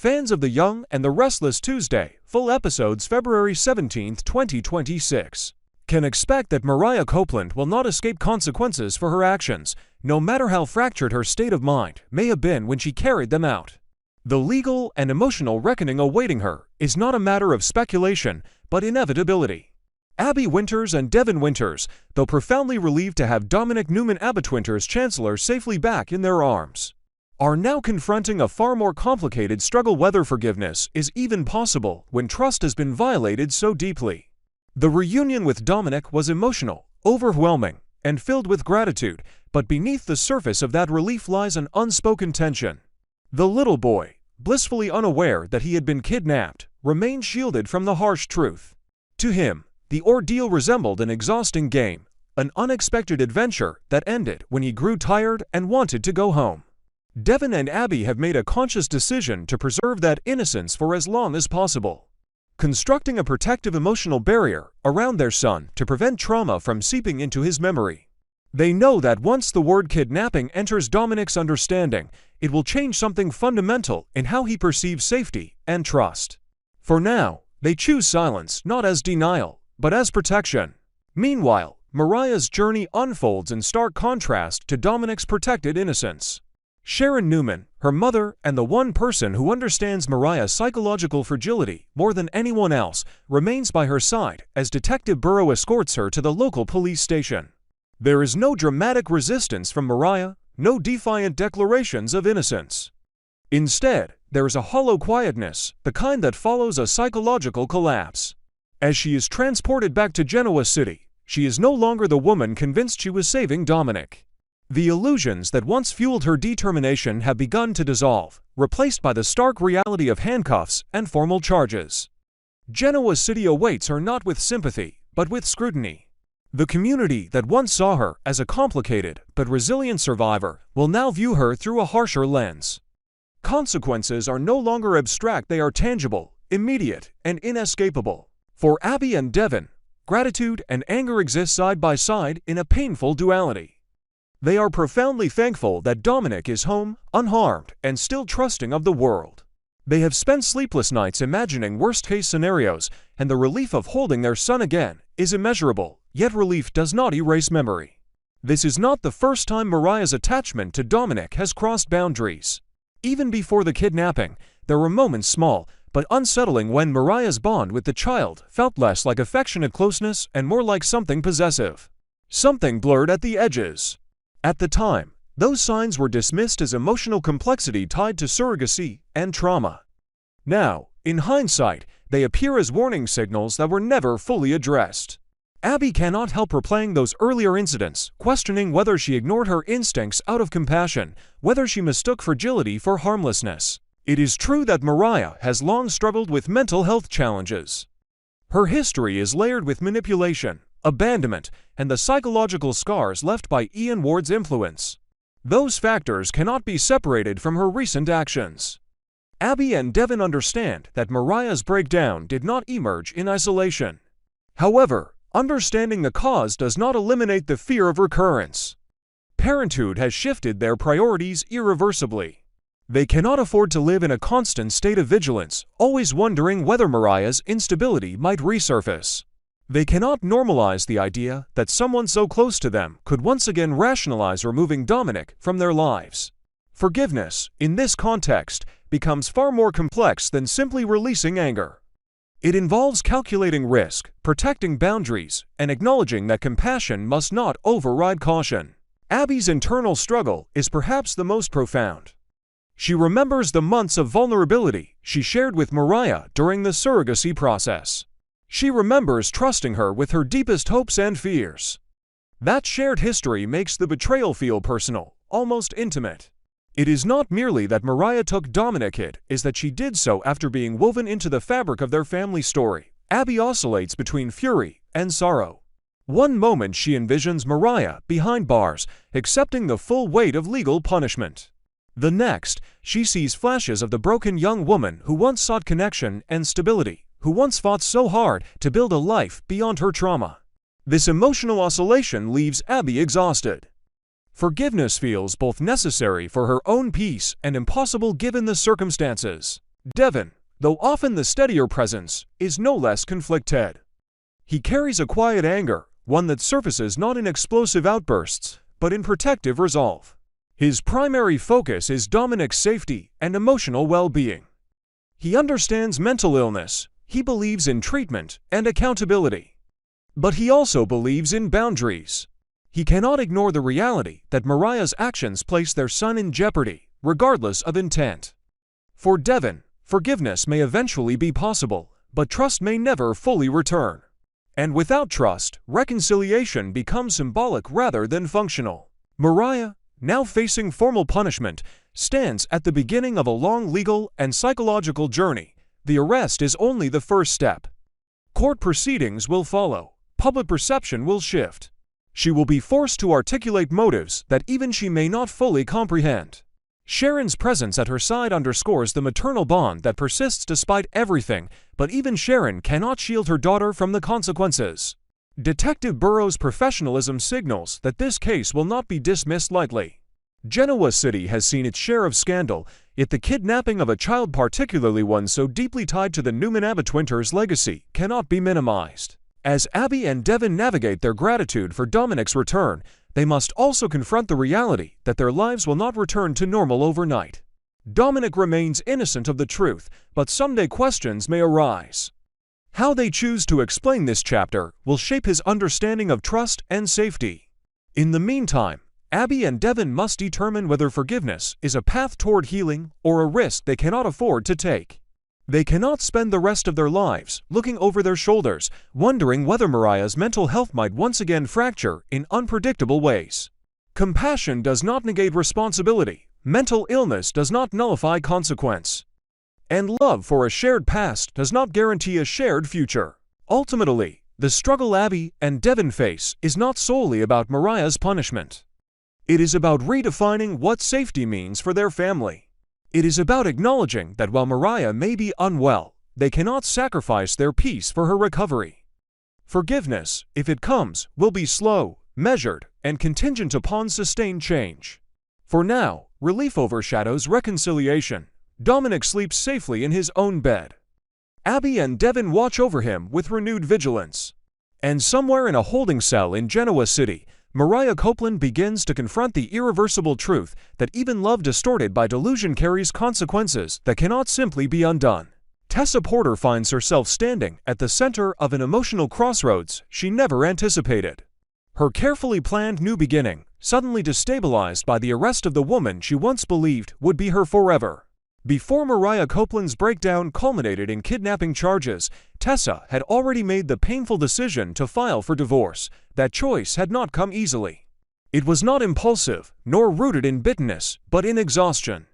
Fans of The Young and the Restless Tuesday, full episodes February 17, 2026, can expect that Mariah Copeland will not escape consequences for her actions, no matter how fractured her state of mind may have been when she carried them out. The legal and emotional reckoning awaiting her is not a matter of speculation, but inevitability. Abby Winters and Devin Winters, though profoundly relieved to have Dominic Newman Abbott Winters Chancellor safely back in their arms, are now confronting a far more complicated struggle whether forgiveness is even possible when trust has been violated so deeply. The reunion with Dominic was emotional, overwhelming, and filled with gratitude, but beneath the surface of that relief lies an unspoken tension. The little boy, blissfully unaware that he had been kidnapped, remained shielded from the harsh truth. To him, the ordeal resembled an exhausting game, an unexpected adventure that ended when he grew tired and wanted to go home. Devin and Abby have made a conscious decision to preserve that innocence for as long as possible, constructing a protective emotional barrier around their son to prevent trauma from seeping into his memory. They know that once the word kidnapping enters Dominic's understanding, it will change something fundamental in how he perceives safety and trust. For now, they choose silence not as denial, but as protection. Meanwhile, Mariah's journey unfolds in stark contrast to Dominic's protected innocence. Sharon Newman, her mother and the one person who understands Mariah's psychological fragility more than anyone else, remains by her side as Detective Burrow escorts her to the local police station. There is no dramatic resistance from Mariah, no defiant declarations of innocence. Instead, there is a hollow quietness, the kind that follows a psychological collapse. As she is transported back to Genoa City, she is no longer the woman convinced she was saving Dominic. The illusions that once fueled her determination have begun to dissolve, replaced by the stark reality of handcuffs and formal charges. Genoa City awaits her not with sympathy, but with scrutiny. The community that once saw her as a complicated but resilient survivor will now view her through a harsher lens. Consequences are no longer abstract, they are tangible, immediate, and inescapable. For Abby and Devin, gratitude and anger exist side by side in a painful duality. They are profoundly thankful that Dominic is home, unharmed, and still trusting of the world. They have spent sleepless nights imagining worst-case scenarios, and the relief of holding their son again is immeasurable, yet relief does not erase memory. This is not the first time Mariah's attachment to Dominic has crossed boundaries. Even before the kidnapping, there were moments small but unsettling when Mariah's bond with the child felt less like affectionate closeness and more like something possessive. Something blurred at the edges. At the time, those signs were dismissed as emotional complexity tied to surrogacy and trauma. Now, in hindsight, they appear as warning signals that were never fully addressed. Abby cannot help replaying those earlier incidents, questioning whether she ignored her instincts out of compassion, whether she mistook fragility for harmlessness. It is true that Mariah has long struggled with mental health challenges. Her history is layered with manipulation, abandonment, and the psychological scars left by Ian Ward's influence. Those factors cannot be separated from her recent actions. Abby and Devin understand that Mariah's breakdown did not emerge in isolation. However, understanding the cause does not eliminate the fear of recurrence. Parenthood has shifted their priorities irreversibly. They cannot afford to live in a constant state of vigilance, always wondering whether Mariah's instability might resurface. They cannot normalize the idea that someone so close to them could once again rationalize removing Dominic from their lives. Forgiveness, in this context, becomes far more complex than simply releasing anger. It involves calculating risk, protecting boundaries, and acknowledging that compassion must not override caution. Abby's internal struggle is perhaps the most profound. She remembers the months of vulnerability she shared with Mariah during the surrogacy process. She remembers trusting her with her deepest hopes and fears. That shared history makes the betrayal feel personal, almost intimate. It is not merely that Mariah took Dominic, it is that she did so after being woven into the fabric of their family story. Abby oscillates between fury and sorrow. One moment she envisions Mariah behind bars, accepting the full weight of legal punishment. The next, she sees flashes of the broken young woman who once sought connection and stability, who once fought so hard to build a life beyond her trauma. This emotional oscillation leaves Abby exhausted. Forgiveness feels both necessary for her own peace and impossible given the circumstances. Devon, though often the steadier presence, is no less conflicted. He carries a quiet anger, one that surfaces not in explosive outbursts, but in protective resolve. His primary focus is Dominic's safety and emotional well-being. He understands mental illness, he believes in treatment and accountability. But he also believes in boundaries. He cannot ignore the reality that Mariah's actions place their son in jeopardy, regardless of intent. For Devon, forgiveness may eventually be possible, but trust may never fully return. And without trust, reconciliation becomes symbolic rather than functional. Mariah, now facing formal punishment, stands at the beginning of a long legal and psychological journey. The arrest is only the first step. Court proceedings will follow. Public perception will shift. She will be forced to articulate motives that even she may not fully comprehend. Sharon's presence at her side underscores the maternal bond that persists despite everything, but even Sharon cannot shield her daughter from the consequences. Detective Burroughs' professionalism signals that this case will not be dismissed lightly. Genoa City has seen its share of scandal, yet the kidnapping of a child, particularly one so deeply tied to the Newman Abbott twins' legacy, cannot be minimized. As Abby and Devon navigate their gratitude for Dominic's return, they must also confront the reality that their lives will not return to normal overnight. Dominic remains innocent of the truth, but someday questions may arise. How they choose to explain this chapter will shape his understanding of trust and safety. In the meantime, Abby and Devon must determine whether forgiveness is a path toward healing or a risk they cannot afford to take. They cannot spend the rest of their lives looking over their shoulders, wondering whether Mariah's mental health might once again fracture in unpredictable ways. Compassion does not negate responsibility. Mental illness does not nullify consequence. And love for a shared past does not guarantee a shared future. Ultimately, the struggle Abby and Devon face is not solely about Mariah's punishment. It is about redefining what safety means for their family. It is about acknowledging that while Mariah may be unwell, they cannot sacrifice their peace for her recovery. Forgiveness, if it comes, will be slow, measured, and contingent upon sustained change. For now, relief overshadows reconciliation. Dominic sleeps safely in his own bed. Abby and Devon watch over him with renewed vigilance. And somewhere in a holding cell in Genoa City, Mariah Copeland begins to confront the irreversible truth that even love distorted by delusion carries consequences that cannot simply be undone. Tessa Porter finds herself standing at the center of an emotional crossroads she never anticipated. Her carefully planned new beginning, suddenly destabilized by the arrest of the woman she once believed would be her forever. Before Mariah Copeland's breakdown culminated in kidnapping charges, Tessa had already made the painful decision to file for divorce. That choice had not come easily. It was not impulsive, nor rooted in bitterness, but in exhaustion.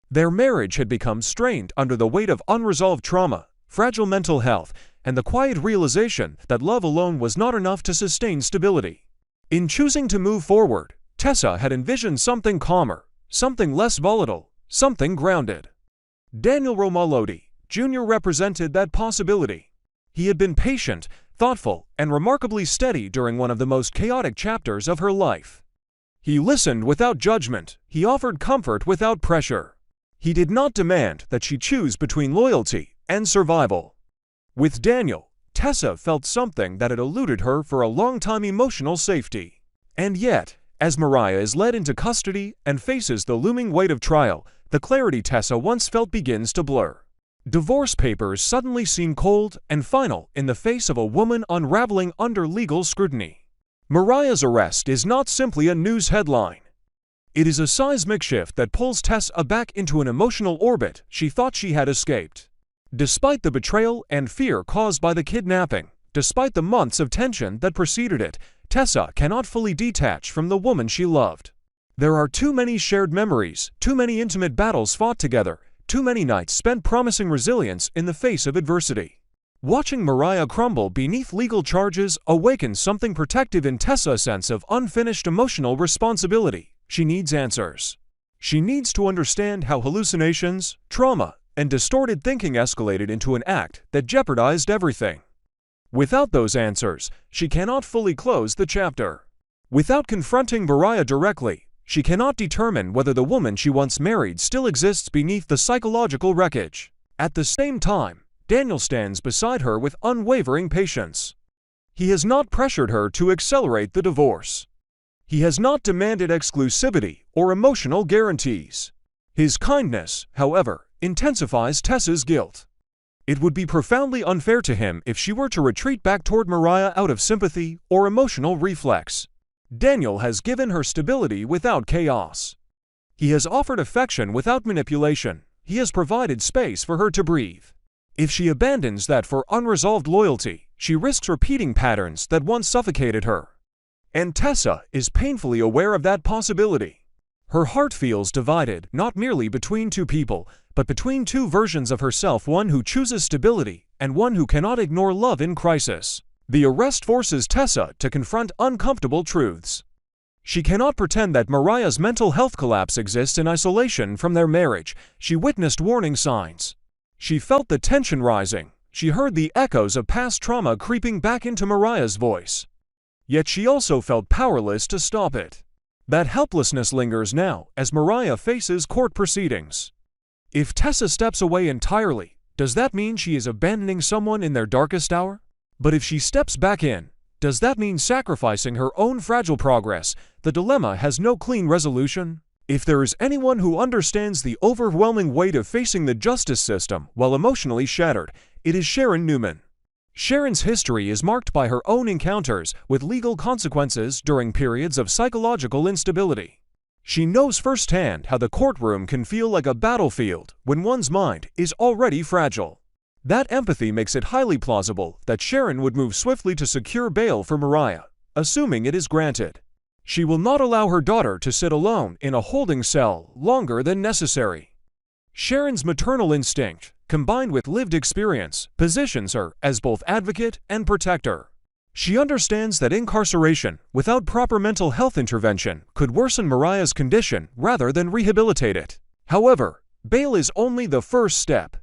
Their marriage had become strained under the weight of unresolved trauma, fragile mental health, and the quiet realization that love alone was not enough to sustain stability. In choosing to move forward, Tessa had envisioned something calmer, something less volatile, something grounded. Daniel Romalotti, Jr. represented that possibility. He had been patient, thoughtful, and remarkably steady during one of the most chaotic chapters of her life. He listened without judgment. He offered comfort without pressure. He did not demand that she choose between loyalty and survival. With Daniel, Tessa felt something that had eluded her for a long time: emotional safety. And yet, as Mariah is led into custody and faces the looming weight of trial, the clarity Tessa once felt begins to blur. Divorce papers suddenly seem cold and final in the face of a woman unraveling under legal scrutiny. Mariah's arrest is not simply a news headline. It is a seismic shift that pulls Tessa back into an emotional orbit she thought she had escaped. Despite the betrayal and fear caused by the kidnapping, despite the months of tension that preceded it, Tessa cannot fully detach from the woman she loved. There are too many shared memories, too many intimate battles fought together, too many nights spent promising resilience in the face of adversity. Watching Mariah crumble beneath legal charges awakens something protective in Tessa's sense of unfinished emotional responsibility. She needs answers. She needs to understand how hallucinations, trauma, and distorted thinking escalated into an act that jeopardized everything. Without those answers, she cannot fully close the chapter. Without confronting Mariah directly, she cannot determine whether the woman she once married still exists beneath the psychological wreckage. At the same time, Daniel stands beside her with unwavering patience. He has not pressured her to accelerate the divorce. He has not demanded exclusivity or emotional guarantees. His kindness, however, intensifies Tessa's guilt. It would be profoundly unfair to him if she were to retreat back toward Mariah out of sympathy or emotional reflex. Daniel has given her stability without chaos. He has offered affection without manipulation. He has provided space for her to breathe. If she abandons that for unresolved loyalty, she risks repeating patterns that once suffocated her. And Tessa is painfully aware of that possibility. Her heart feels divided not merely between two people, but between two versions of herself, one who chooses stability and one who cannot ignore love in crisis. The arrest forces Tessa to confront uncomfortable truths. She cannot pretend that Mariah's mental health collapse exists in isolation from their marriage. She witnessed warning signs. She felt the tension rising. She heard the echoes of past trauma creeping back into Mariah's voice. Yet she also felt powerless to stop it. That helplessness lingers now as Mariah faces court proceedings. If Tessa steps away entirely, does that mean she is abandoning someone in their darkest hour? But if she steps back in, does that mean sacrificing her own fragile progress? The dilemma has no clean resolution. If there is anyone who understands the overwhelming weight of facing the justice system while emotionally shattered, it is Sharon Newman. Sharon's history is marked by her own encounters with legal consequences during periods of psychological instability. She knows firsthand how the courtroom can feel like a battlefield when one's mind is already fragile. That empathy makes it highly plausible that Sharon would move swiftly to secure bail for Mariah, assuming it is granted. She will not allow her daughter to sit alone in a holding cell longer than necessary. Sharon's maternal instinct, combined with lived experience, positions her as both advocate and protector. She understands that incarceration without proper mental health intervention could worsen Mariah's condition rather than rehabilitate it. However, bail is only the first step.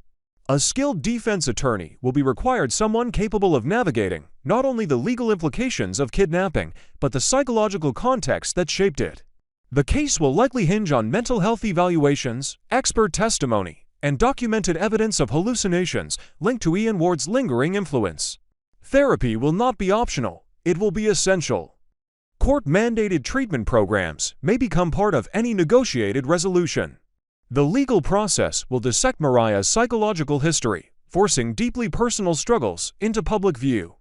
A skilled defense attorney will be required, someone capable of navigating not only the legal implications of kidnapping, but the psychological context that shaped it. The case will likely hinge on mental health evaluations, expert testimony, and documented evidence of hallucinations linked to Ian Ward's lingering influence. Therapy will not be optional, it will be essential. Court-mandated treatment programs may become part of any negotiated resolution. The legal process will dissect Mariah's psychological history, forcing deeply personal struggles into public view.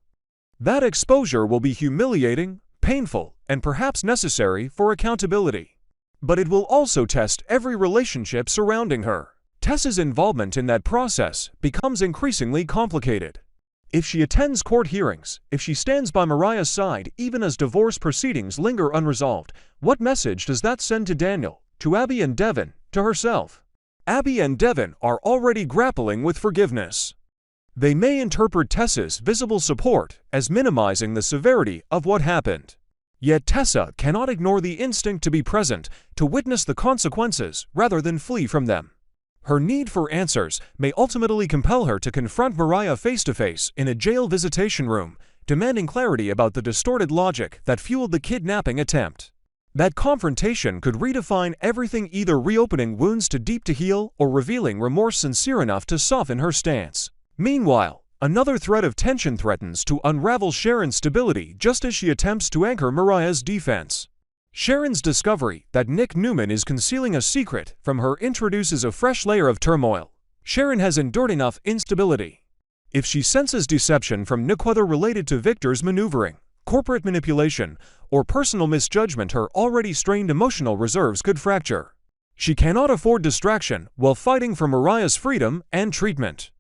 That exposure will be humiliating, painful, and perhaps necessary for accountability. But it will also test every relationship surrounding her. Tessa's involvement in that process becomes increasingly complicated. If she attends court hearings, if she stands by Mariah's side even as divorce proceedings linger unresolved, what message does that send to Daniel, to Abby and Devin, to herself? Abby and Devin are already grappling with forgiveness. They may interpret Tessa's visible support as minimizing the severity of what happened. Yet Tessa cannot ignore the instinct to be present, to witness the consequences rather than flee from them. Her need for answers may ultimately compel her to confront Mariah face-to-face in a jail visitation room, demanding clarity about the distorted logic that fueled the kidnapping attempt. That confrontation could redefine everything, either reopening wounds too deep to heal or revealing remorse sincere enough to soften her stance. Meanwhile, another thread of tension threatens to unravel Sharon's stability just as she attempts to anchor Mariah's defense. Sharon's discovery that Nick Newman is concealing a secret from her introduces a fresh layer of turmoil. Sharon has endured enough instability. If she senses deception from Nick, whether related to Victor's maneuvering, corporate manipulation, or personal misjudgment, her already strained emotional reserves could fracture. She cannot afford distraction while fighting for Mariah's freedom and treatment.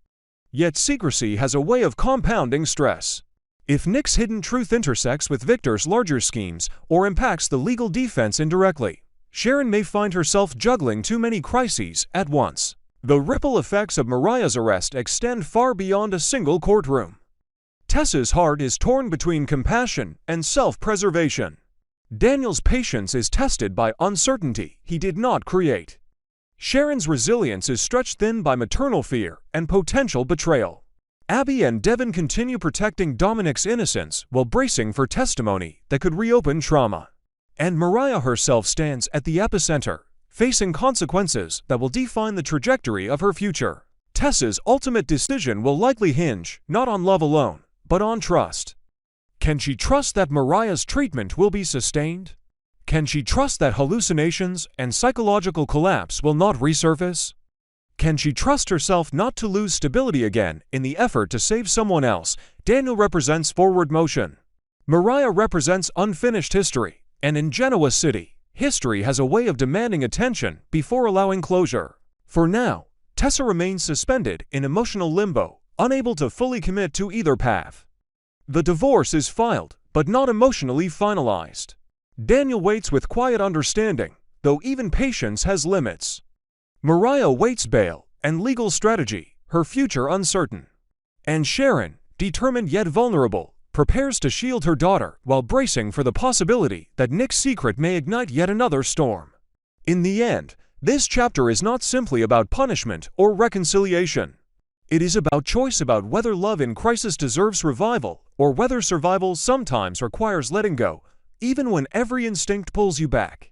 Yet secrecy has a way of compounding stress. If Nick's hidden truth intersects with Victor's larger schemes or impacts the legal defense indirectly, Sharon may find herself juggling too many crises at once. The ripple effects of Mariah's arrest extend far beyond a single courtroom. Tessa's heart is torn between compassion and self-preservation. Daniel's patience is tested by uncertainty he did not create. Sharon's resilience is stretched thin by maternal fear and potential betrayal. Abby and Devin continue protecting Dominic's innocence while bracing for testimony that could reopen trauma. And Mariah herself stands at the epicenter, facing consequences that will define the trajectory of her future. Tessa's ultimate decision will likely hinge not on love alone, but on trust. Can she trust that Mariah's treatment will be sustained? Can she trust that hallucinations and psychological collapse will not resurface? Can she trust herself not to lose stability again in the effort to save someone else? Daniel represents forward motion. Mariah represents unfinished history, and in Genoa City, history has a way of demanding attention before allowing closure. For now, Tessa remains suspended in emotional limbo, unable to fully commit to either path. The divorce is filed, but not emotionally finalized. Daniel waits with quiet understanding, though even patience has limits. Mariah waits bail and legal strategy, her future uncertain. And Sharon, determined yet vulnerable, prepares to shield her daughter while bracing for the possibility that Nick's secret may ignite yet another storm. In the end, this chapter is not simply about punishment or reconciliation. It is about choice, about whether love in crisis deserves revival or whether survival sometimes requires letting go, even when every instinct pulls you back.